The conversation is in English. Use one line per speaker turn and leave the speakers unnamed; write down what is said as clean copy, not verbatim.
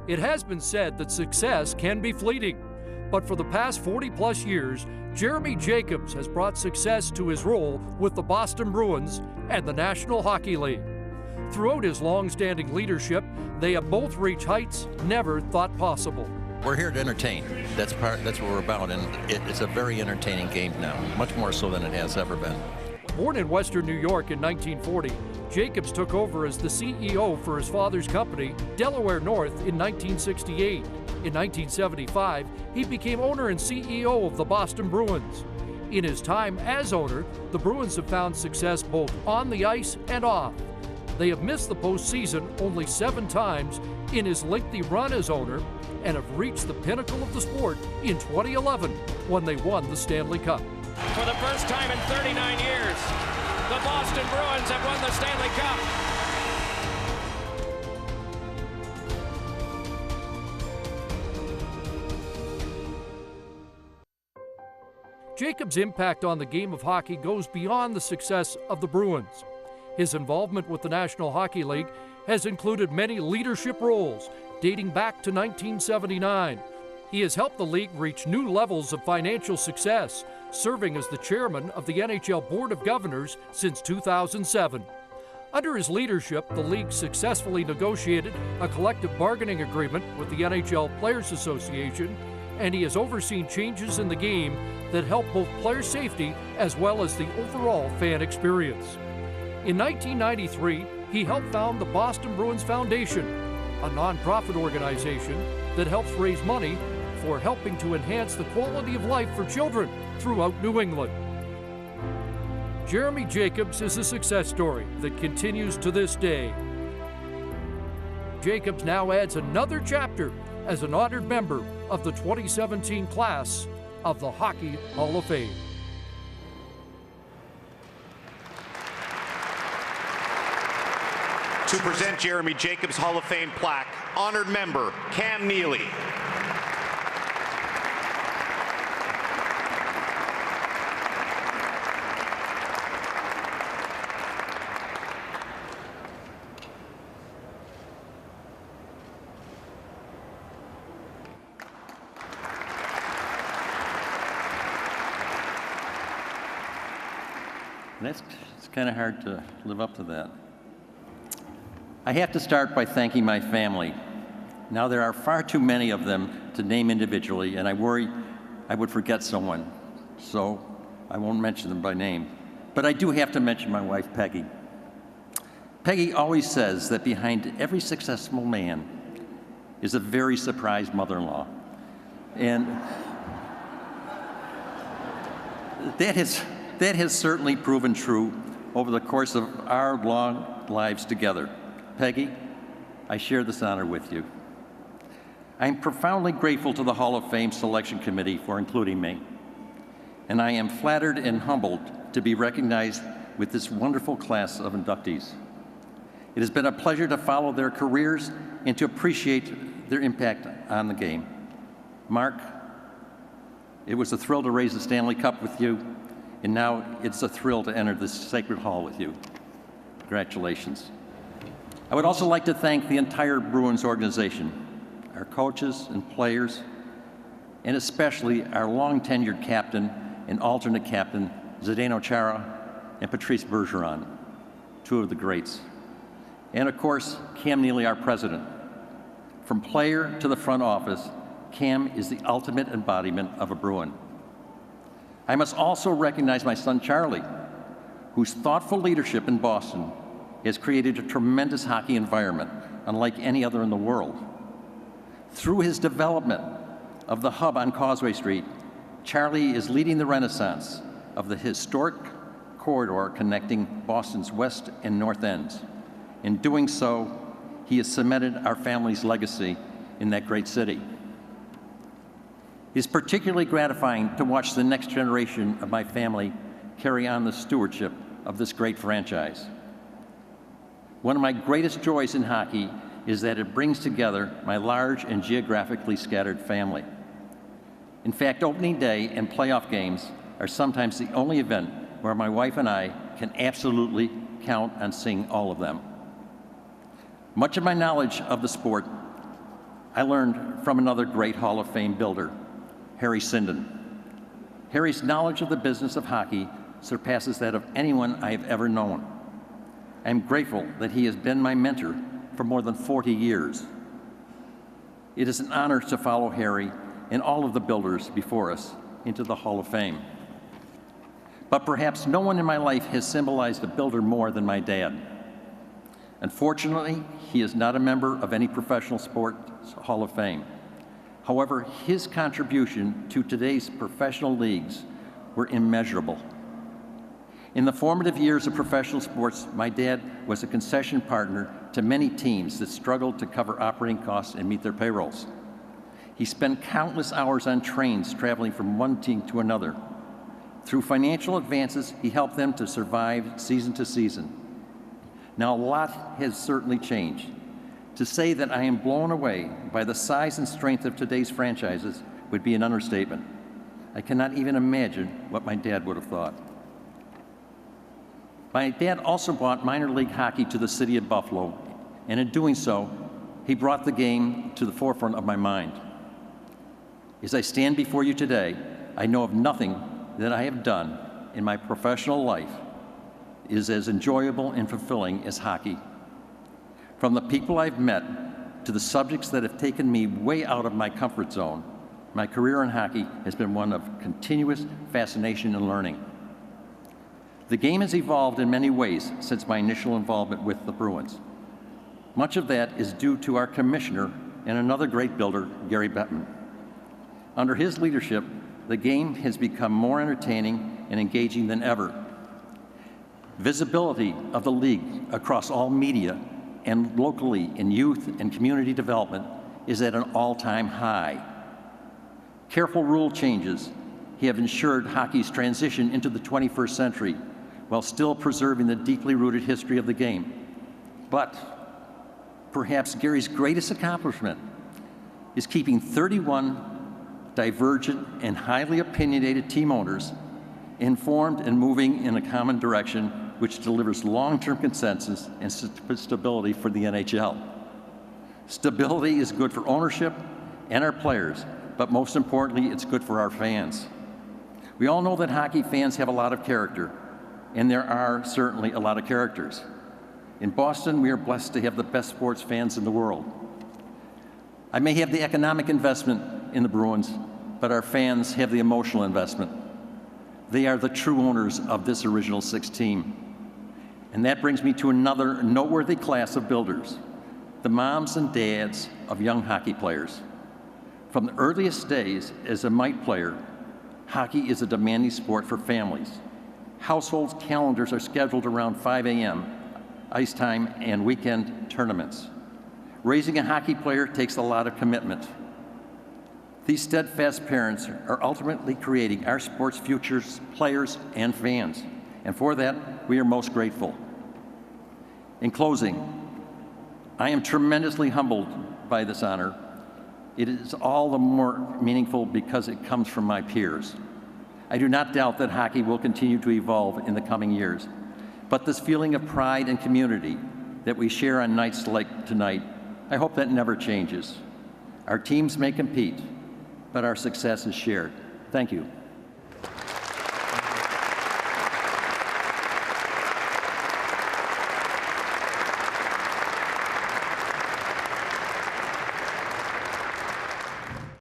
It has been said that success can be fleeting, but for the past 40-plus years, Jeremy Jacobs has brought success to his role with the Boston Bruins and the National Hockey League. Throughout his long-standing leadership, they have both reached heights never thought possible.
We're here to entertain. That's what we're about, and it's a very entertaining game now, much more so than it has ever been.
Born in Western New York in 1940, Jacobs took over as the CEO for his father's company, Delaware North, in 1968. In 1975, he became owner and CEO of the Boston Bruins. In his time as owner, the Bruins have found success both on the ice and off. They have missed the postseason only 7 times in his lengthy run as owner and have reached the pinnacle of the sport in 2011 when they won the Stanley Cup.
For the first time in 39 years, the Boston Bruins have won the Stanley Cup.
Jacobs' impact on the game of hockey goes beyond the success of the Bruins. His involvement with the National Hockey League has included many leadership roles dating back to 1979. He has helped the league reach new levels of financial success, serving as the chairman of the NHL Board of Governors since 2007. Under his leadership, the league successfully negotiated a collective bargaining agreement with the NHL Players Association, and he has overseen changes in the game that help both player safety as well as the overall fan experience. In 1993, he helped found the Boston Bruins Foundation, a nonprofit organization that helps raise money for helping to enhance the quality of life for children throughout New England. Jeremy Jacobs is a success story that continues to this day. Jacobs now adds another chapter as an honored member of the 2017 class of the Hockey Hall of Fame.
To present Jeremy Jacobs Hall of Fame plaque, honored member Cam Neely.
It's kind of hard to live up to that. I have to start by thanking my family. Now there are far too many of them to name individually, and I worry I would forget someone, so I won't mention them by name. But I do have to mention my wife, Peggy. Peggy always says that behind every successful man is a very surprised mother-in-law. And that has certainly proven true over the course of our long lives together. Peggy, I share this honor with you. I'm profoundly grateful to the Hall of Fame Selection Committee for including me, and I am flattered and humbled to be recognized with this wonderful class of inductees. It has been a pleasure to follow their careers and to appreciate their impact on the game. Mark, it was a thrill to raise the Stanley Cup with you, and now it's a thrill to enter this sacred hall with you. Congratulations. I would also like to thank the entire Bruins organization, our coaches and players, and especially our long-tenured captain and alternate captain, Zdeno Chara and Patrice Bergeron, 2 of the greats. And of course, Cam Neely, our president. From player to the front office, Cam is the ultimate embodiment of a Bruin. I must also recognize my son, Charlie, whose thoughtful leadership in Boston has created a tremendous hockey environment, unlike any other in the world. Through his development of the hub on Causeway Street, Charlie is leading the renaissance of the historic corridor connecting Boston's west and north ends. In doing so, he has cemented our family's legacy in that great city. It is particularly gratifying to watch the next generation of my family carry on the stewardship of this great franchise. One of my greatest joys in hockey is that it brings together my large and geographically scattered family. In fact, opening day and playoff games are sometimes the only event where my wife and I can absolutely count on seeing all of them. Much of my knowledge of the sport I learned from another great Hall of Fame builder, Harry Sinden. Harry's knowledge of the business of hockey surpasses that of anyone I have ever known. I am grateful that he has been my mentor for more than 40 years. It is an honor to follow Harry and all of the builders before us into the Hall of Fame. But perhaps no one in my life has symbolized a builder more than my dad. Unfortunately, he is not a member of any professional sports Hall of Fame. However, his contribution to today's professional leagues were immeasurable. In the formative years of professional sports, my dad was a concession partner to many teams that struggled to cover operating costs and meet their payrolls. He spent countless hours on trains traveling from one team to another. Through financial advances, he helped them to survive season to season. Now, a lot has certainly changed. To say that I am blown away by the size and strength of today's franchises would be an understatement. I cannot even imagine what my dad would have thought. My dad also brought minor league hockey to the city of Buffalo, and in doing so, he brought the game to the forefront of my mind. As I stand before you today, I know of nothing that I have done in my professional life is as enjoyable and fulfilling as hockey. From the people I've met to the subjects that have taken me way out of my comfort zone, my career in hockey has been one of continuous fascination and learning. The game has evolved in many ways since my initial involvement with the Bruins. Much of that is due to our commissioner and another great builder, Gary Bettman. Under his leadership, the game has become more entertaining and engaging than ever. Visibility of the league across all media and locally in youth and community development is at an all-time high. Careful rule changes have ensured hockey's transition into the 21st century while still preserving the deeply rooted history of the game. But perhaps Gary's greatest accomplishment is keeping 31 divergent and highly opinionated team owners informed and moving in a common direction which delivers long-term consensus and stability for the NHL. Stability is good for ownership and our players, but most importantly, it's good for our fans. We all know that hockey fans have a lot of character, and there are certainly a lot of characters. In Boston, we are blessed to have the best sports fans in the world. I may have the economic investment in the Bruins, but our fans have the emotional investment. They are the true owners of this original six team. And that brings me to another noteworthy class of builders, the moms and dads of young hockey players. From the earliest days as a mite player, hockey is a demanding sport for families. Households' calendars are scheduled around 5 a.m., ice time, and weekend tournaments. Raising a hockey player takes a lot of commitment. These steadfast parents are ultimately creating our sport's futures, players, and fans. And for that, we are most grateful. In closing, I am tremendously humbled by this honor. It is all the more meaningful because it comes from my peers. I do not doubt that hockey will continue to evolve in the coming years, but this feeling of pride and community that we share on nights like tonight, I hope that never changes. Our teams may compete, but our success is shared. Thank you.